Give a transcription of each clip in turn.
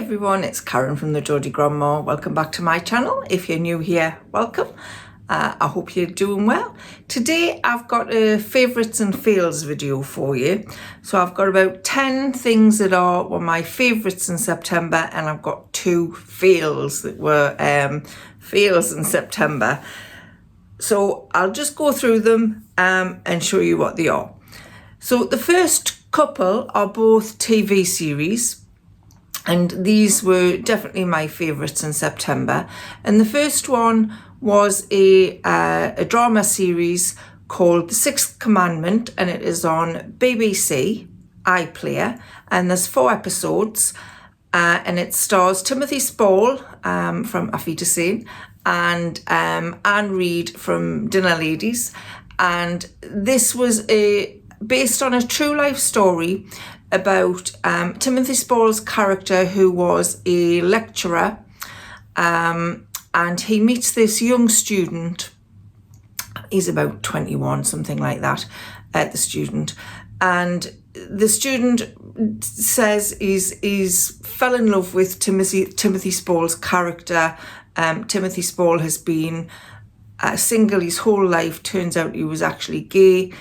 everyone, it's Karen from the Geordie Grandma. Welcome back to my channel. If you're new here, welcome. I hope you're doing well. Today I've got a favourites and fails video for you. So I've got about 10 things that were my favourites in September, and I've got 2 fails that were fails in September. So I'll just go through them and show you what they are. So the first couple are both TV series, and these were definitely my favourites in September. And the first one was a drama series called The Sixth Commandment, and it is on BBC iPlayer, and there's 4 episodes, and it stars Timothy Spall from Affy to Sane and Anne Reid from Dinner Ladies. And this was based on a true life story about Timothy Spall's character, who was a lecturer, and he meets this young student. He's about 21, something like that, the student. And the student says he's fell in love with Timothy Spall's character. Timothy Spall has been single his whole life. Turns out he was actually gay.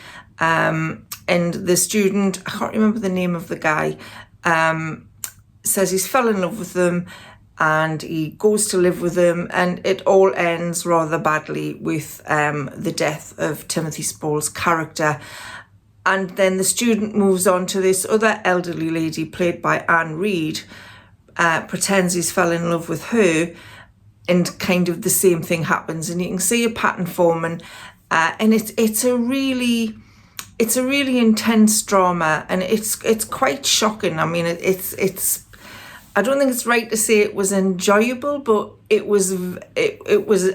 And the student, I can't remember the name of the guy, says he's fell in love with them, and he goes to live with them, and it all ends rather badly with the death of Timothy Spall's character. And then the student moves on to this other elderly lady played by Anne Reid, pretends he's fell in love with her, and kind of the same thing happens, and you can see a pattern forming, and it's a really intense drama, and it's quite shocking. I mean, it's I don't think it's right to say it was enjoyable, but it was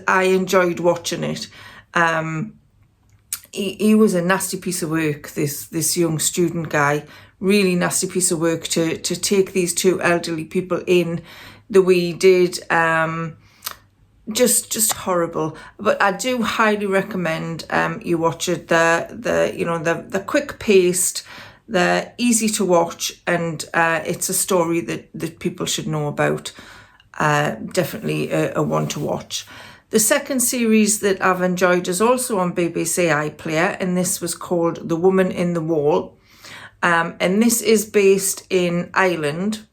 I enjoyed watching it. He was a nasty piece of work, this young student guy, really nasty piece of work to take these 2 elderly people in the way he did. Just horrible. But I do highly recommend you watch it. The quick paced, they're easy to watch, and it's a story that people should know about. Definitely a one to watch. The second series that I've enjoyed is also on BBC iPlayer, and this was called The Woman in the Wall. And this is based in Ireland.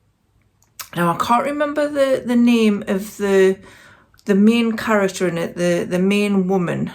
Now I can't remember the name of the main character in it, the main woman.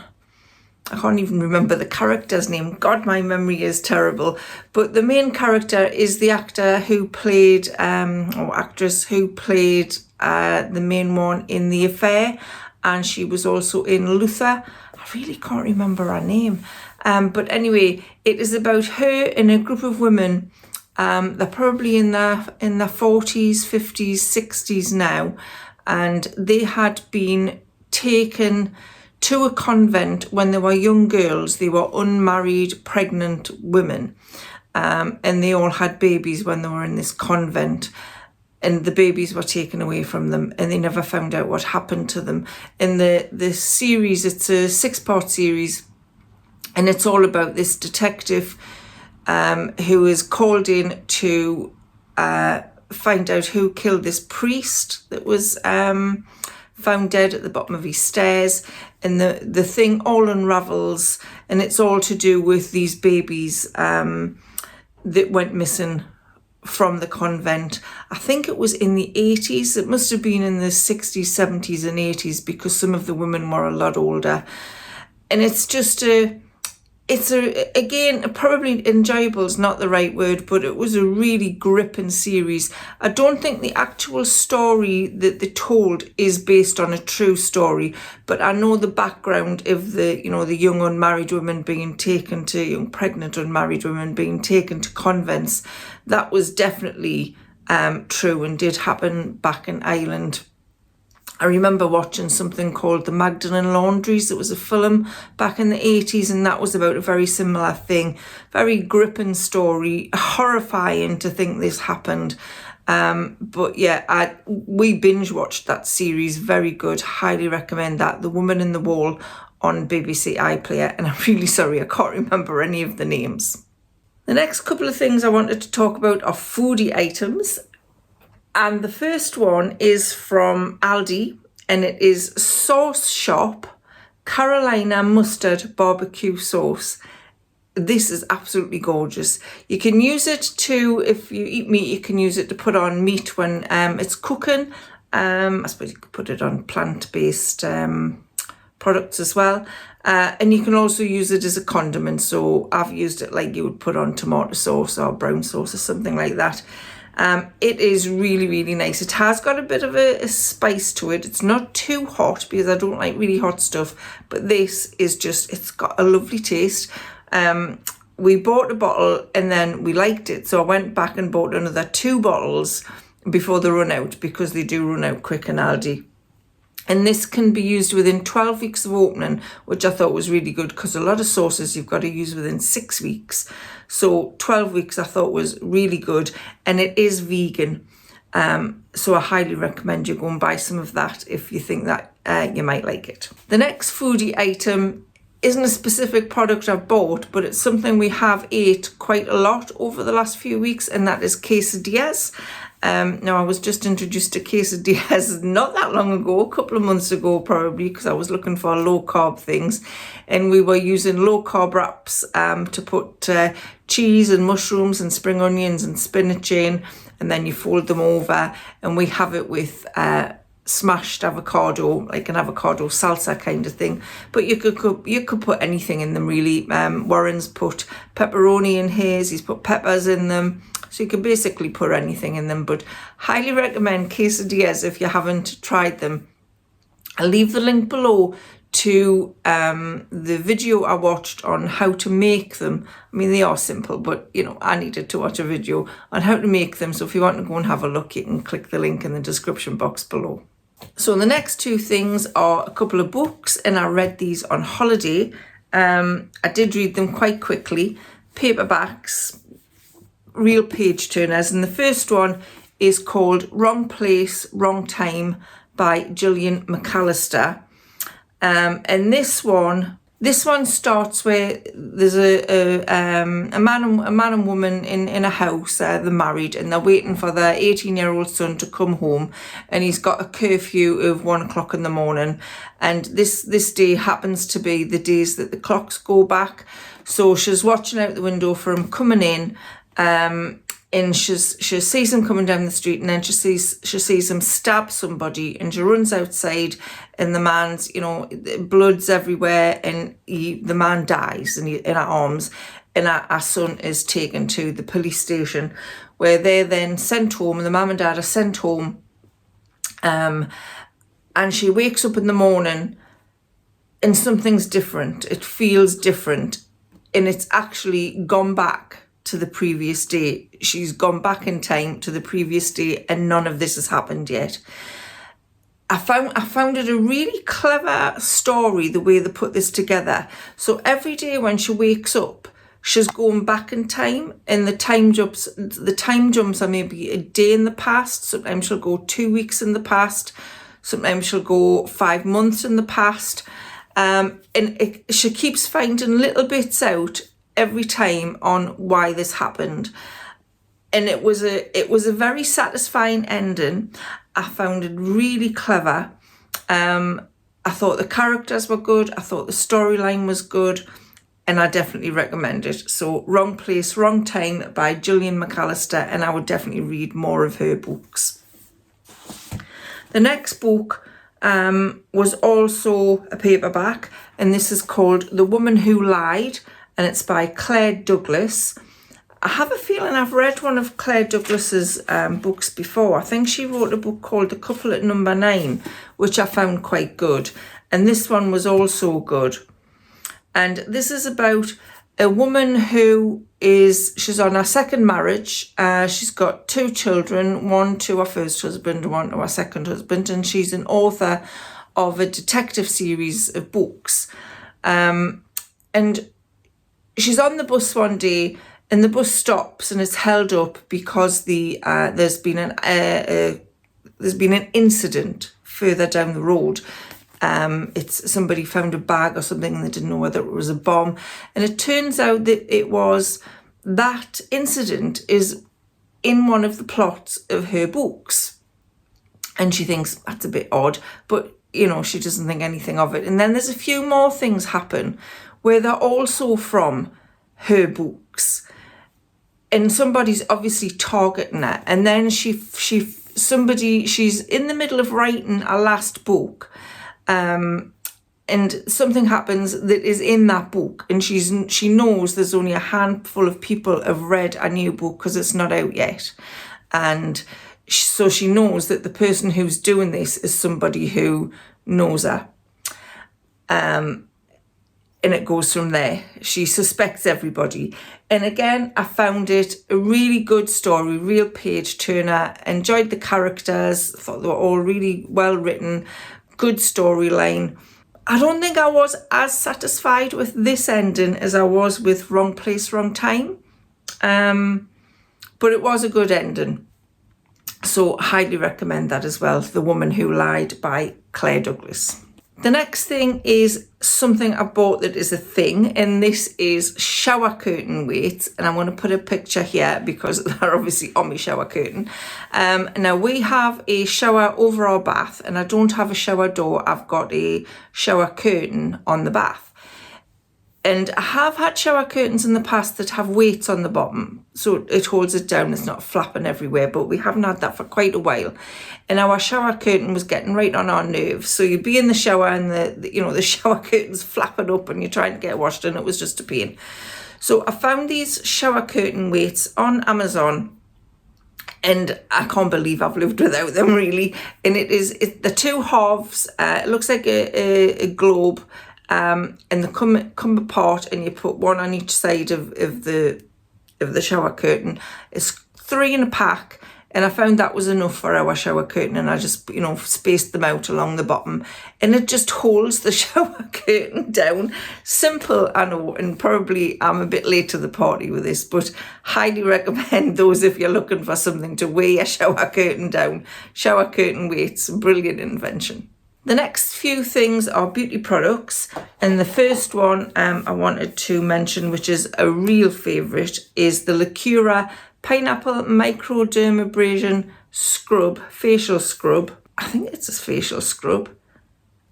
I can't even remember the character's name. God, my memory is terrible. But the main character is the actor who played, or actress who played the main one in The Affair. And she was also in Luther. I really can't remember her name. But anyway, it is about her and a group of women. They're probably in their 40s, 50s, 60s now. And they had been taken to a convent when they were young girls. They were unmarried, pregnant women. And they all had babies when they were in this convent. And the babies were taken away from them, and they never found out what happened to them. In the series, it's a 6-part series, and it's all about this detective who is called in to find out who killed this priest that was found dead at the bottom of his stairs. And the thing all unravels, and it's all to do with these babies that went missing from the convent. I think it was in the 80s. It must have been in the 60s, 70s and 80s, because some of the women were a lot older. And it's just again, probably enjoyable is not the right word, but it was a really gripping series. I don't think the actual story that they told is based on a true story, but I know the background of the young unmarried women being taken to, young pregnant unmarried women being taken to convents. That was definitely true and did happen back in Ireland. I remember watching something called The Magdalen Laundries. It was a film back in the 80s, and that was about a very similar thing. Very gripping story, horrifying to think this happened. But yeah, we binge watched that series. Very good. Highly recommend that. The Woman in the Wall on BBC iPlayer. And I'm really sorry, I can't remember any of the names. The next couple of things I wanted to talk about are foodie items. And the first one is from Aldi, and it is Sauce Shop Carolina Mustard Barbecue Sauce. This is absolutely gorgeous. You can use it to, if you eat meat, you can use it to put on meat when it's cooking. I suppose you could put it on plant-based products as well. And you can also use it as a condiment. So I've used it like you would put on tomato sauce or brown sauce or something like that. It is really, really nice. It has got a bit of a spice to it. It's not too hot because I don't like really hot stuff. But this is just, it's got a lovely taste. We bought a bottle and then we liked it. So I went back and bought another 2 bottles before they run out, because they do run out quick in Aldi. And this can be used within 12 weeks of opening, which I thought was really good, because a lot of sauces you've got to use within 6 weeks. So 12 weeks I thought was really good, and it is vegan. So I highly recommend you go and buy some of that if you think that you might like it. The next foodie item isn't a specific product I've bought, but it's something we have ate quite a lot over the last few weeks, and that is quesadillas. Now, I was just introduced to quesadillas not that long ago, a couple of months ago probably, because I was looking for low carb things, and we were using low carb wraps to put cheese and mushrooms and spring onions and spinach in, and then you fold them over, and we have it with smashed avocado, like an avocado salsa kind of thing. But you could put anything in them really. Warren's put pepperoni in his, he's put peppers in them. So you can basically put anything in them, but highly recommend quesadillas if you haven't tried them. I'll leave the link below to the video I watched on how to make them. I mean, they are simple, but you know, I needed to watch a video on how to make them. So if you want to go and have a look, you can click the link in the description box below. So the next 2 things are a couple of books, and I read these on holiday. I did read them quite quickly. Paperbacks, real page turners, and the first one is called Wrong Place, Wrong Time by Gillian McAllister. And this one starts where there's a man and woman in a house. They're married and they're waiting for their 18-year-old son to come home, and he's got a curfew of 1 o'clock in the morning. And this day happens to be the days that the clocks go back. So she's watching out the window for him coming in. And she sees him coming down the street, and then she sees him stab somebody, and she runs outside, and the man's, you know, blood's everywhere, and the man dies in her arms, and our son is taken to the police station, where they're then sent home, and the mum and dad are sent home, and she wakes up in the morning, and something's different. It feels different, and it's actually gone back to the previous day. She's gone back in time to the previous day, and none of this has happened yet. I found it a really clever story, the way they put this together. So every day when she wakes up, she's going back in time, and the time jumps are maybe a day in the past. Sometimes she'll go 2 weeks in the past. Sometimes she'll go 5 months in the past. She keeps finding little bits out every time on why this happened, and it was a very satisfying ending. I found it really clever. I thought the characters were good, I thought the storyline was good, and I definitely recommend it. So Wrong Place, Wrong Time by Gillian McAllister, and I would definitely read more of her books. The next book was also a paperback, and this is called The Woman Who Lied, and it's by Claire Douglas. I have a feeling I've read one of Claire Douglas's books before. I think she wrote a book called The Couple at Number 9, which I found quite good. And this one was also good. And this is about a woman she's on her second marriage. She's got 2 children, one to her first husband and one to her second husband. And she's an author of a detective series of books. And she's on the bus one day, and the bus stops and it's held up because there's been an incident further down the road. It's somebody found a bag or something, and they didn't know whether it was a bomb. And it turns out that that incident is in one of the plots of her books. And she thinks that's a bit odd, but you know, she doesn't think anything of it. And then there's a few more things happen where they're also from her books. And somebody's obviously targeting her. And then she's in the middle of writing a last book. And something happens that is in that book, and she knows there's only a handful of people have read a new book because it's not out yet. And so she knows that the person who's doing this is somebody who knows her. And it goes from there. She suspects everybody. And again, I found it a really good story, real page turner. Enjoyed the characters, thought they were all really well written, good storyline. I don't think I was as satisfied with this ending as I was with Wrong Place, Wrong Time. But it was a good ending. So highly recommend that as well. The Woman Who Lied by Claire Douglas. The next thing is something I bought that is a thing, and this is shower curtain weights. And I'm going to put a picture here because they're obviously on my shower curtain. Now we have a shower over our bath, and I don't have a shower door. I've got a shower curtain on the bath. And I have had shower curtains in the past that have weights on the bottom, so it holds it down, it's not flapping everywhere, but we haven't had that for quite a while. And our shower curtain was getting right on our nerves. So you'd be in the shower and the shower curtain's flapping up and you're trying to get washed, and it was just a pain. So I found these shower curtain weights on Amazon, and I can't believe I've lived without them really. And it's the two halves, it looks like a globe. And they come apart, and you put one on each side of the shower curtain. It's 3 in a pack, and I found that was enough for our shower curtain, and I just spaced them out along the bottom, and it just holds the shower curtain down. Simple, I know, and probably I'm a bit late to the party with this, but highly recommend those if you're looking for something to weigh a shower curtain down. Shower curtain weights, brilliant invention. The next few things are beauty products, and the first one I wanted to mention, which is a real favourite, is the Lura Pineapple Microdermabrasion Scrub, Facial Scrub. I think it's a facial scrub.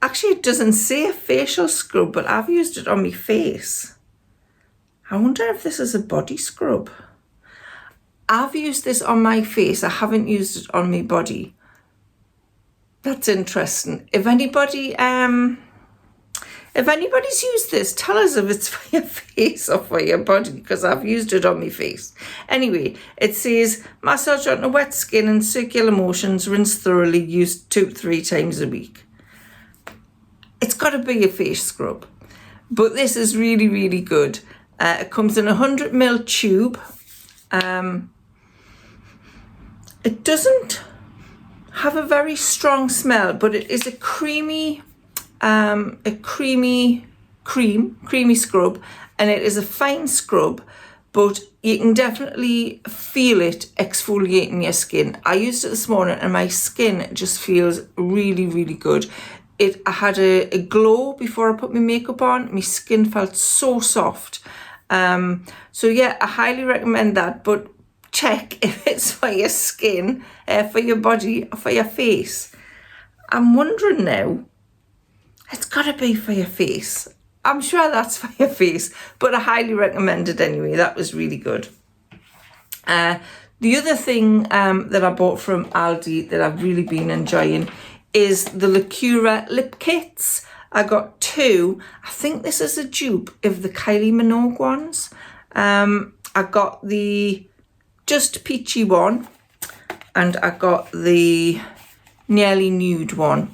Actually, it doesn't say a facial scrub, but I've used it on my face. I wonder if this is a body scrub. I've used this on my face. I haven't used it on my body. That's interesting. If anybody's used this, tell us if it's for your face or for your body, because I've used it on my face. Anyway, it says massage onto wet skin in circular motions, rinse thoroughly, use 2 to 3 times a week. It's got to be a face scrub, but this is really, really good. It comes in a 100ml tube. It doesn't have a very strong smell, but it is a creamy scrub, and it is a fine scrub, but you can definitely feel it exfoliating your skin. I used it this morning and my skin just feels really, really good. I had a glow before I put my makeup on. My skin felt so soft. So yeah, I highly recommend that, but check if it's for your skin, for your body, or for your face. I'm wondering now, it's got to be for your face. I'm sure that's for your face, but I highly recommend it anyway. That was really good. The other thing that I bought from Aldi that I've really been enjoying is the Lura Lip Kits. I got 2. I think this is a dupe of the Kylie Minogue ones. I got the Just Peachy one, and I got the Nearly Nude one.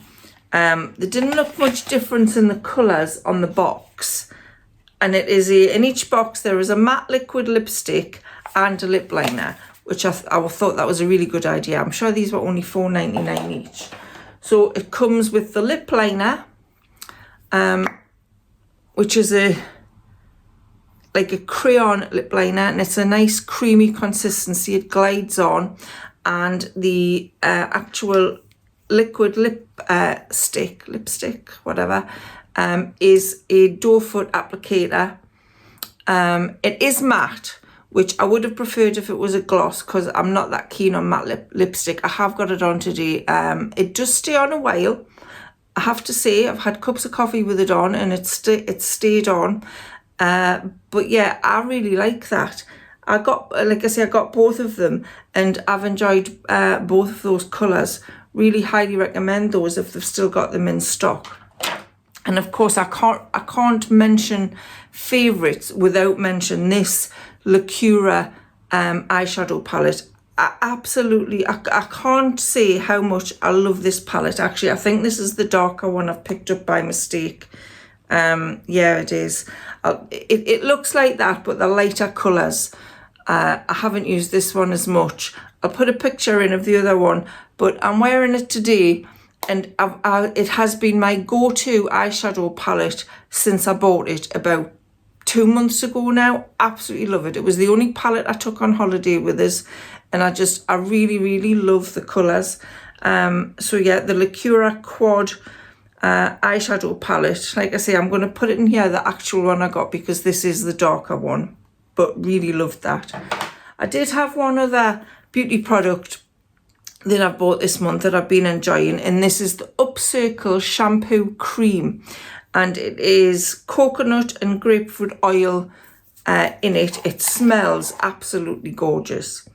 There didn't look much difference in the colours on the box, and it is in each box there is a matte liquid lipstick and a lip liner, which I thought that was a really good idea. I'm sure these were only $4.99 each. So it comes with the lip liner, which is like a crayon lip liner, and it's a nice creamy consistency. It glides on, and the actual liquid lipstick, whatever, is a doe foot applicator. It is matte, which I would have preferred if it was a gloss because I'm not that keen on matte lipstick. I have got it on today. It does stay on a while. I have to say, I've had cups of coffee with it on and it stayed on. But yeah, I really like that. I got, like I say, I got both of them and I've enjoyed both of those colours. Really highly recommend those if they've still got them in stock. And of course, I can't mention favourites without mentioning this Lura eyeshadow palette. I can't say how much I love this palette. Actually, I think this is the darker one I've picked up by mistake. Yeah, it is. It looks like that, but the lighter colours. I haven't used this one as much. I'll put a picture in of the other one, but I'm wearing it today, and it has been my go-to eyeshadow palette since I bought it about 2 months ago now. Absolutely love it. It was the only palette I took on holiday with us, and I really, really love the colours. So yeah, the Lura Quad eyeshadow palette. Like I say, I'm going to put it in here, the actual one I got, because this is the darker one, but really loved that. I did have one other beauty product that I've bought this month that I've been enjoying, and this is the Upcircle Shampoo Cream, and it is coconut and grapefruit oil in it. It smells absolutely gorgeous.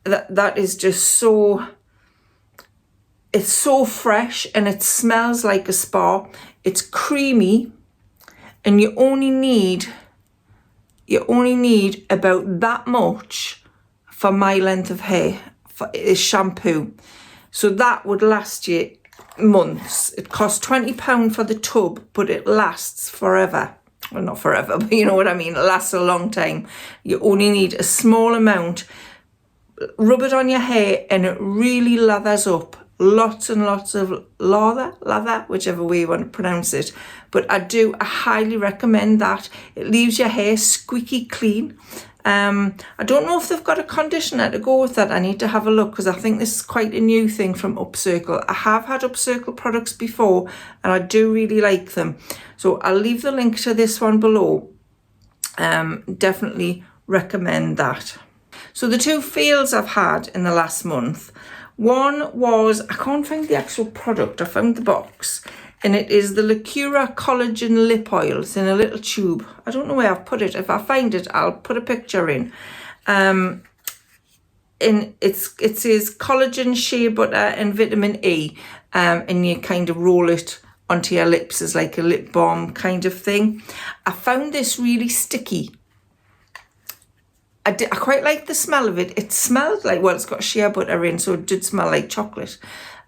That is just so, it's so fresh and it smells like a spa. It's creamy, and you only need about that much for my length of hair for shampoo. So that would last you months. It costs £20 for the tub, but it lasts forever. Well, not forever, but you know what I mean. It lasts a long time. You only need a small amount. Rub it on your hair and it really lathers up. Lots and lots of lather, whichever way you want to pronounce it. But I highly recommend that. It leaves your hair squeaky clean. I don't know if they've got a conditioner to go with that. I need to have a look, because I think this is quite a new thing from Upcircle. I have had Upcircle products before and I do really like them. So I'll leave the link to this one below. Definitely recommend that. So the two fails I've had in the last month, one was, I can't find the actual product, I found the box, and it is the Lura Collagen Lip Oil. It's in a little tube. I don't know where I've put it. If I find it, I'll put a picture in. And it says collagen, shea butter and vitamin E, and you kind of roll it onto your lips as like a lip balm kind of thing. I found this really sticky. I quite like the smell of it. It smelled like, well, it's got shea butter in, so it did smell like chocolate.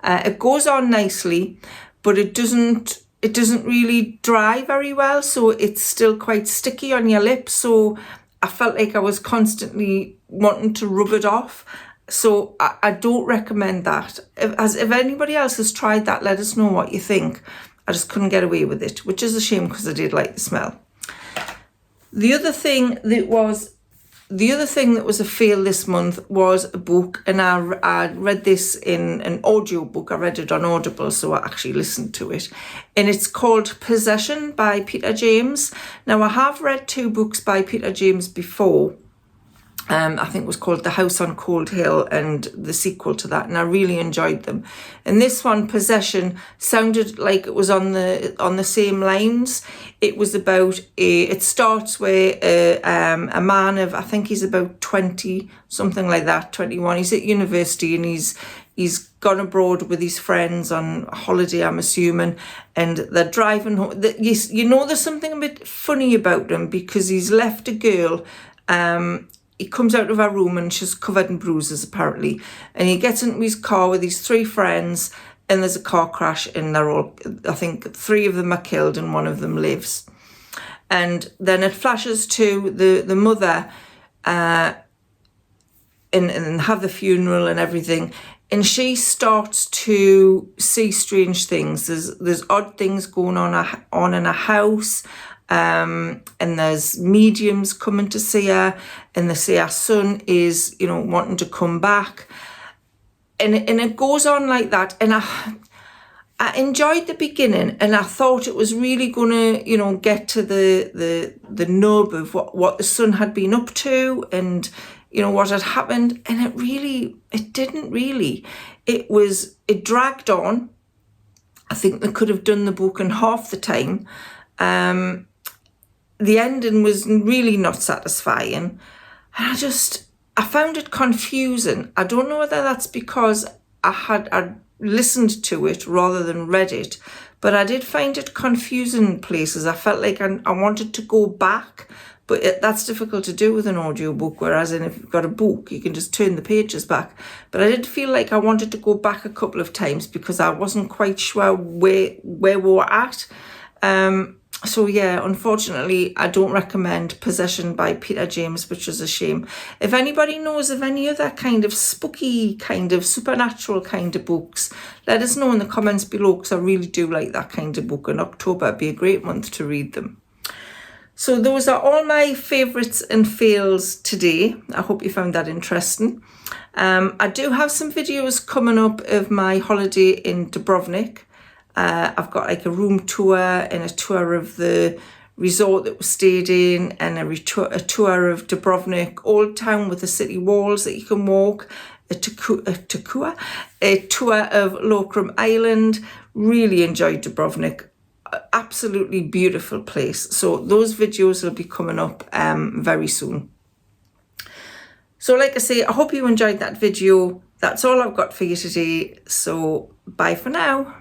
It goes on nicely, but it doesn't really dry very well, so it's still quite sticky on your lips. So I felt like I was constantly wanting to rub it off. So I don't recommend that. If anybody else has tried that, let us know what you think. I just couldn't get away with it, which is a shame because I did like the smell. The other thing that was a fail this month was a book, and I read this in an audio book. I read it on Audible, so I actually listened to it. And it's called Possession by Peter James. Now, I have read 2 books by Peter James before. I think it was called The House on Cold Hill and the sequel to that, and I really enjoyed them. And this one, Possession, sounded like it was on the same lines. It was about it starts with a man of, I think he's about 20, something like that, 21. He's at university and he's gone abroad with his friends on holiday, I'm assuming, and they're driving home. You know, there's something a bit funny about him because he's left a girl. He comes out of her room and she's covered in bruises, apparently. And he gets into his car with his 3 friends, and there's a car crash, and they're all, I think 3 of them are killed and 1 of them lives. And then it flashes to the mother and have the funeral and everything. And she starts to see strange things. There's odd things going on in a house. And there's mediums coming to see her, and they say her son is, you know, wanting to come back, and it goes on like that. And I enjoyed the beginning, and I thought it was really gonna, you know, get to the nub of what the son had been up to, and you know what had happened. And it didn't really. It dragged on. I think they could have done the book in half the time. The ending was really not satisfying, and I found it confusing. I don't know whether that's because I listened to it rather than read it, but I did find it confusing in places. I felt like I wanted to go back, but that's difficult to do with an audiobook, whereas if you've got a book, you can just turn the pages back. But I did feel like I wanted to go back a couple of times because I wasn't quite sure where we were at. So yeah, unfortunately, I don't recommend Possession by Peter James, which is a shame. If anybody knows of any other kind of spooky, kind of supernatural kind of books, let us know in the comments below, because I really do like that kind of book, and October would be a great month to read them. So those are all my favourites and fails today. I hope you found that interesting. I do have some videos coming up of my holiday in Dubrovnik. I've got like a room tour and a tour of the resort that we stayed in, and a tour of Dubrovnik Old Town with the city walls that you can walk, a tour of Creme Island. Really enjoyed Dubrovnik. Absolutely beautiful place. So those videos will be coming up very soon. So like I say, I hope you enjoyed that video. That's all I've got for you today. So bye for now.